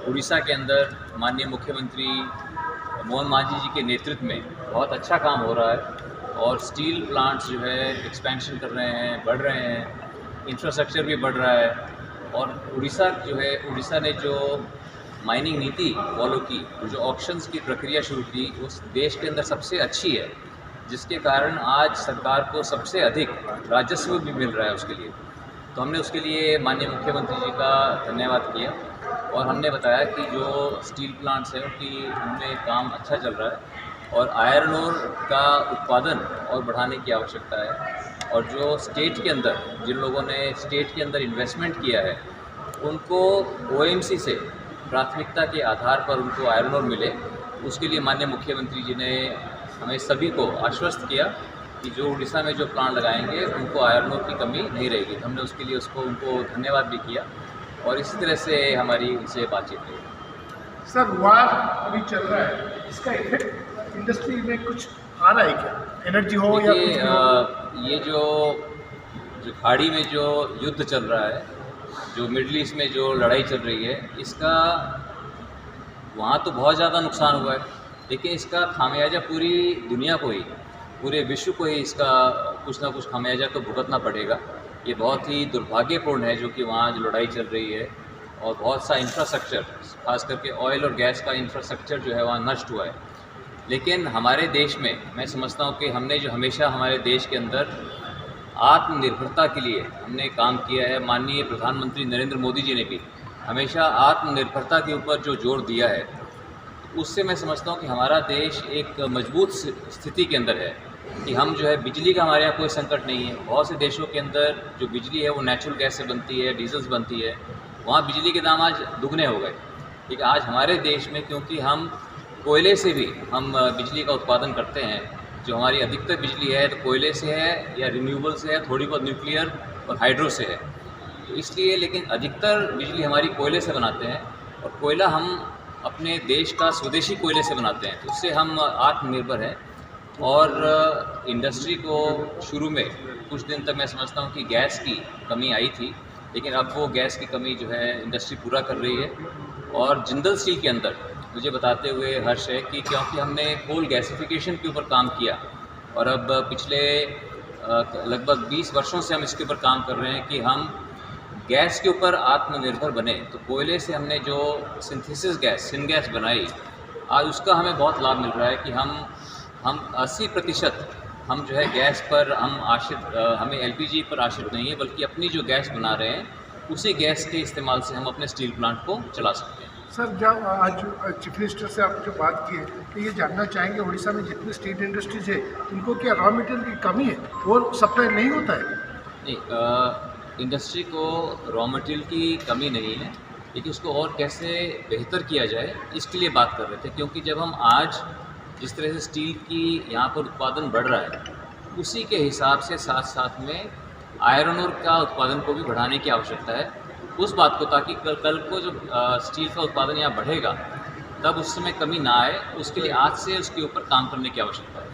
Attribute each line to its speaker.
Speaker 1: उड़ीसा के अंदर माननीय मुख्यमंत्री मोहन मांझी जी के नेतृत्व में बहुत अच्छा काम हो रहा है और स्टील प्लांट्स जो है एक्सपेंशन कर रहे हैं, बढ़ रहे हैं, इंफ्रास्ट्रक्चर भी बढ़ रहा है। और उड़ीसा ने जो माइनिंग नीति फॉलो की, जो ऑक्शंस की प्रक्रिया शुरू की, उस देश के अंदर सबसे अच्छी है, जिसके कारण आज सरकार को सबसे अधिक राजस्व भी मिल रहा है उसके लिए। तो हमने उसके लिए माननीय मुख्यमंत्री जी का धन्यवाद किया और हमने बताया कि जो स्टील प्लांट्स हैं उनमें काम अच्छा चल रहा है और आयरन ओर का उत्पादन और बढ़ाने की आवश्यकता है। और जो स्टेट के अंदर जिन लोगों ने स्टेट के अंदर इन्वेस्टमेंट किया है उनको ओएमसी से प्राथमिकता के आधार पर उनको आयरन ओर मिले, उसके लिए माननीय मुख्यमंत्री जी ने हमें सभी को आश्वस्त किया कि जो उड़ीसा में जो प्लांट लगाएंगे उनको आयरन ओर की कमी नहीं रहेगी। हमने उसके लिए उनको धन्यवाद भी किया और इसी तरह से हमारी उनसे बातचीत हुई।
Speaker 2: सर, वार अभी चल रहा है, इसका इफेक्ट इंडस्ट्री में कुछ आ रहा है क्या? एनर्जी हो या कुछ भी हो?
Speaker 1: ये जो खाड़ी में जो युद्ध चल रहा है, जो मिडल ईस्ट में जो लड़ाई चल रही है, इसका वहाँ तो बहुत ज़्यादा नुकसान हुआ है, लेकिन इसका खामियाजा पूरी दुनिया को ही, पूरे विश्व को ही इसका कुछ ना कुछ खामियाजा तो भुगतना पड़ेगा। ये बहुत ही दुर्भाग्यपूर्ण है जो कि वहाँ जो लड़ाई चल रही है और बहुत सा इंफ्रास्ट्रक्चर, खास करके ऑयल और गैस का इंफ्रास्ट्रक्चर जो है वहाँ नष्ट हुआ है। लेकिन हमारे देश में मैं समझता हूँ कि हमने जो हमेशा हमारे देश के अंदर आत्मनिर्भरता के लिए हमने काम किया है, माननीय प्रधानमंत्री नरेंद्र मोदी जी ने भी हमेशा आत्मनिर्भरता के ऊपर जो जोर दिया है, उससे मैं समझता हूँ कि हमारा देश एक मजबूत स्थिति के अंदर है कि हम जो है बिजली का हमारे यहाँ कोई संकट नहीं है। बहुत से देशों के अंदर जो बिजली है वो नेचुरल गैस से बनती है, डीजल से बनती है, वहाँ बिजली के दाम आज दुगने हो गए। ठीक है, आज हमारे देश में क्योंकि हम कोयले से भी हम बिजली का उत्पादन करते हैं, जो हमारी अधिकतर बिजली है तो कोयले से है या रिन्यूएबल से है, थोड़ी बहुत न्यूक्लियर और हाइड्रो से है, तो इसलिए। लेकिन अधिकतर बिजली हमारी कोयले से बनाते हैं और कोयला हम अपने देश का स्वदेशी कोयले से बनाते हैं, तो उससे हम आत्मनिर्भर हैं। और इंडस्ट्री को शुरू में कुछ दिन तक मैं समझता हूँ कि गैस की कमी आई थी, लेकिन अब वो गैस की कमी जो है इंडस्ट्री पूरा कर रही है। और जिंदल स्टील के अंदर मुझे बताते हुए हर्ष है कि क्योंकि हमने कोल गैसिफिकेशन के ऊपर काम किया और अब पिछले लगभग 20 वर्षों से हम इसके ऊपर काम कर रहे हैं कि हम गैस के ऊपर आत्मनिर्भर बने। तो कोयले से हमने जो सिंथेसिस गैस, सिनगैस बनाई, आज उसका हमें बहुत लाभ मिल रहा है कि हम 80% हम जो है गैस पर हम आश्रित, हमें एलपीजी पर आश्रित नहीं है, बल्कि अपनी जो गैस बना रहे हैं उसी गैस के इस्तेमाल से हम अपने स्टील प्लांट को चला सकते हैं।
Speaker 2: सर, जब आज चीफ मिनिस्टर से आपने जो बात की है, तो ये जानना चाहेंगे उड़ीसा में जितनी स्टील इंडस्ट्रीज है उनको क्या रॉ मटेरियल की कमी है, वो सप्लाई नहीं होता है?
Speaker 1: नहीं, इंडस्ट्री को रॉ मटेरियल की कमी नहीं है, लेकिन उसको और कैसे बेहतर किया जाए इसके लिए बात कर रहे थे। क्योंकि जब हम आज जिस तरह से स्टील की यहाँ पर उत्पादन बढ़ रहा है, उसी के हिसाब से साथ साथ में आयरन ओर का उत्पादन को भी बढ़ाने की आवश्यकता है उस बात को, ताकि कल को जब स्टील का उत्पादन यहाँ बढ़ेगा तब उस समय कमी ना आए, उसके लिए आज से उसके ऊपर काम करने की आवश्यकता है।